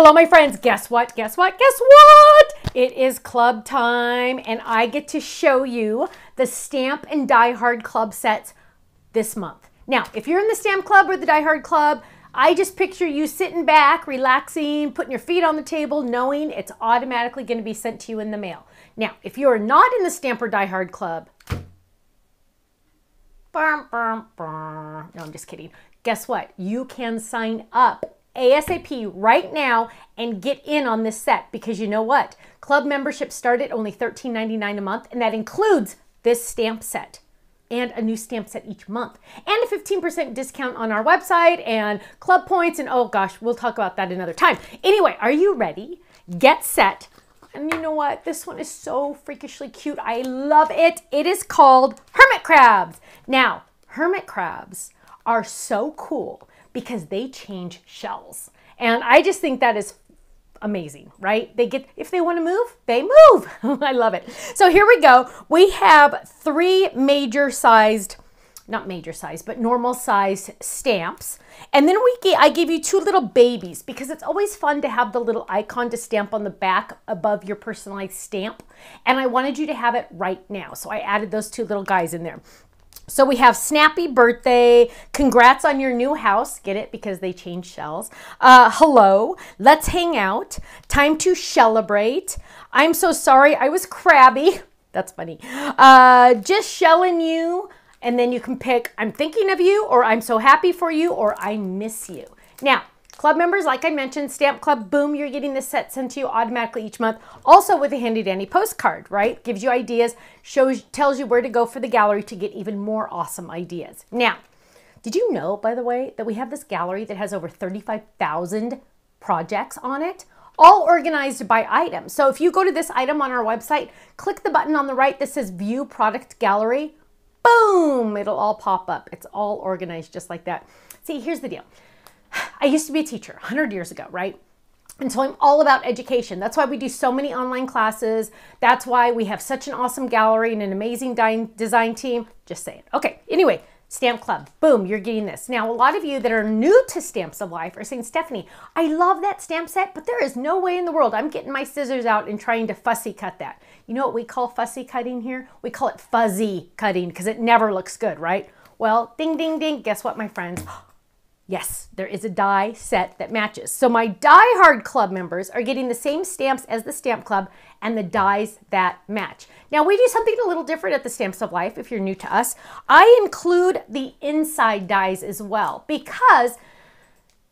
Hello, my friends. Guess what? Guess what? Guess what? It is club time, and I get to show you the Stamp and Die Hard Club sets this month. Now, if you're in the Stamp Club or the Die Hard Club, I just picture you sitting back, relaxing, putting your feet on the table, knowing it's automatically going to be sent to you in the mail. Now, if you're not in the Stamp or Die Hard Club, no, I'm just kidding. Guess what? You can sign up ASAP right now and get in on this set, because you know what? Club memberships start at only $13.99 a month, and that includes this stamp set and a new stamp set each month, and a 15% discount on our website and club points, and oh gosh, we'll talk about that another time. Anyway, are you ready? Get set. And you know what? This one is so freakishly cute. I love it. It is called Hermit Crabs. Now, Hermit Crabs are so cool because they change shells. And I just think that is amazing, right? They get, if they want to move, they move. I love it. So here we go. We have three major sized, not major size, but normal size stamps. And then I give you two little babies, because it's always fun to have the little icon to stamp on the back above your personalized stamp. And I wanted you to have it right now. So I added those two little guys in there. So we have Snappy Birthday, Congrats on Your New House, get it, because they change shells, Hello, Let's Hang Out, Time to Celebrate, I'm So Sorry I Was Crabby, that's funny, Just Shelling You, and then you can pick I'm Thinking of You, or I'm So Happy for You, or I Miss You. Now, club members, like I mentioned, Stamp Club, boom, you're getting this set sent to you automatically each month. Also with a handy dandy postcard, right? Gives you ideas, tells you where to go for the gallery to get even more awesome ideas. Now, did you know, by the way, that we have this gallery that has over 35,000 projects on it, all organized by item. So if you go to this item on our website, click the button on the right that says View Product Gallery, boom, it'll all pop up. It's all organized just like that. See, here's the deal. I used to be a teacher 100 years ago, right? And so I'm all about education. That's why we do so many online classes. That's why we have such an awesome gallery and an amazing design team. Just saying. Okay, anyway, Stamp Club, boom, you're getting this. Now, a lot of you that are new to Stamps of Life are saying, Stephanie, I love that stamp set, but there is no way in the world I'm getting my scissors out and trying to fussy cut that. You know what we call fussy cutting here? We call it fuzzy cutting, because it never looks good, right? Well, ding, ding, ding. Guess what, my friends? Yes, there is a die set that matches. So my Die Hard Club members are getting the same stamps as the Stamp Club and the dies that match. Now, we do something a little different at the Stamps of Life if you're new to us. I include the inside dies as well, because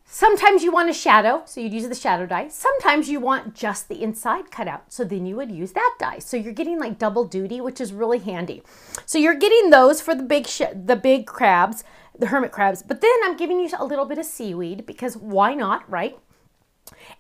sometimes you want a shadow, so you'd use the shadow die. Sometimes you want just the inside cut out, so then you would use that die. So you're getting like double duty, which is really handy. So you're getting those for the big crabs, the hermit crabs, but then I'm giving you a little bit of seaweed, because why not, right?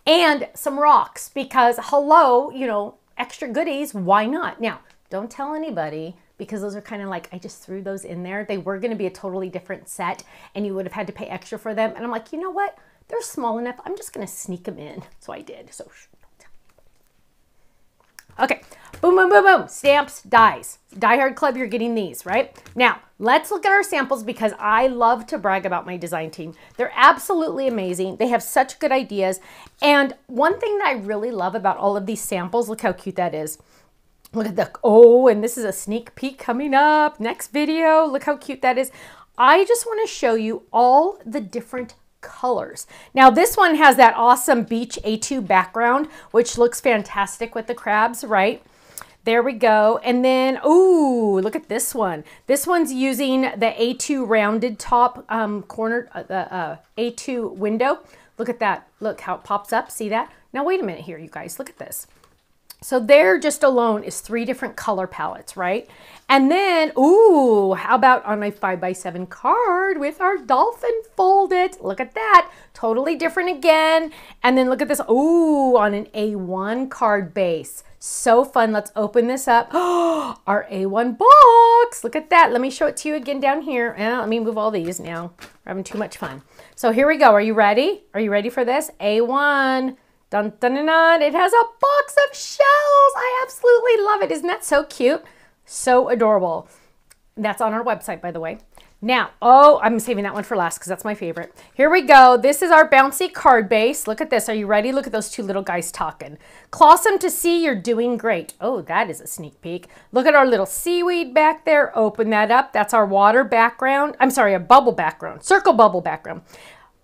And some rocks, because hello, you know, extra goodies, why not? Now, don't tell anybody, because those are kind of like, I just threw those in there. They were going to be a totally different set, and you would have had to pay extra for them. And I'm like, you know what? They're small enough. I'm just going to sneak them in. So I did. So okay, boom, boom, boom, boom. Stamps, dies. Die Hard Club, you're getting these, right? Now, let's look at our samples, because I love to brag about my design team. They're absolutely amazing. They have such good ideas. And one thing that I really love about all of these samples, look how cute that is. Look at the, oh, and this is a sneak peek coming up. Next video, look how cute that is. I just want to show you all the different colors. Now this one has that awesome beach A2 background, which looks fantastic with the crabs, right? There we go. And then, ooh, look at this one. This one's using the A2 rounded top corner, the A2 window. Look at that. Look how it pops up. See that? Now wait a minute here, you guys. Look at this. So there just alone is 3 different color palettes, right? And then, ooh, how about on my 5x7 card with our dolphin folded? Look at that, totally different again. And then look at this, ooh, on an A1 card base. So fun, let's open this up. Oh, our A1 box, look at that. Let me show it to you again down here. Let me move all these now. We're having too much fun. So here we go, are you ready? Are you ready for this? A1. Dun, dun, dun, dun. It has a box of shells. I absolutely love it. Isn't that so cute? So adorable. That's on our website, by the way. Now, oh, I'm saving that one for last because that's my favorite. Here we go. This is our bouncy card base. Look at this. Are you ready? Look at those two little guys talking. Clawsome to see, you're doing great. Oh, that is a sneak peek. Look at our little seaweed back there. Open that up. That's our water background. I'm sorry, a bubble background. Circle bubble background.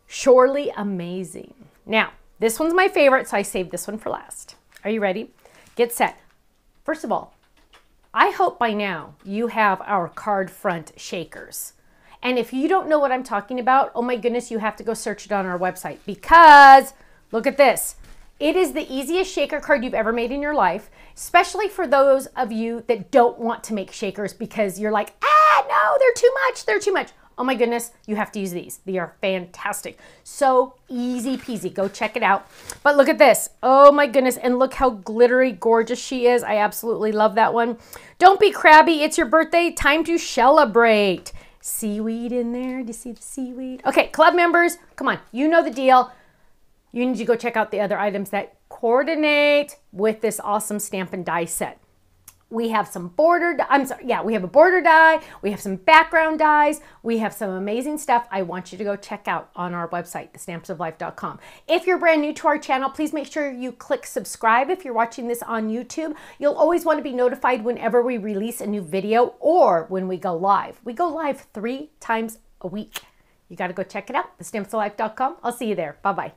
Surely amazing. Now, this one's my favorite, so I saved this one for last. Are you ready? Get set. First of all, I hope by now you have our card front shakers. And if you don't know what I'm talking about, oh my goodness, you have to go search it on our website because look at this. It is the easiest shaker card you've ever made in your life, especially for those of you that don't want to make shakers because you're like, no, they're too much. They're too much. Oh my goodness, you have to use these. They are fantastic. So easy peasy. Go check it out. But look at this. Oh my goodness. And look how glittery gorgeous she is. I absolutely love that one. Don't be crabby. It's your birthday. Time to celebrate. Seaweed in there. Do you see the seaweed? Okay, club members, come on. You know the deal. You need to go check out the other items that coordinate with this awesome stamp and die set. We have some border, we have a border die, we have some background dies, we have some amazing stuff I want you to go check out on our website, thestampsoflife.com. If you're brand new to our channel, please make sure you click subscribe if you're watching this on YouTube. You'll always want to be notified whenever we release a new video or when we go live. We go live 3 times a week. You got to go check it out, thestampsoflife.com. I'll see you there. Bye-bye.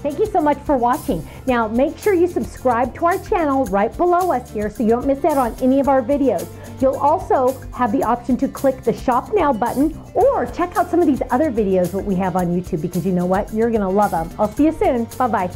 Thank you so much for watching. Now, make sure you subscribe to our channel right below us here so you don't miss out on any of our videos. You'll also have the option to click the Shop Now button or check out some of these other videos that we have on YouTube, because you know what? You're going to love them. I'll see you soon. Bye-bye.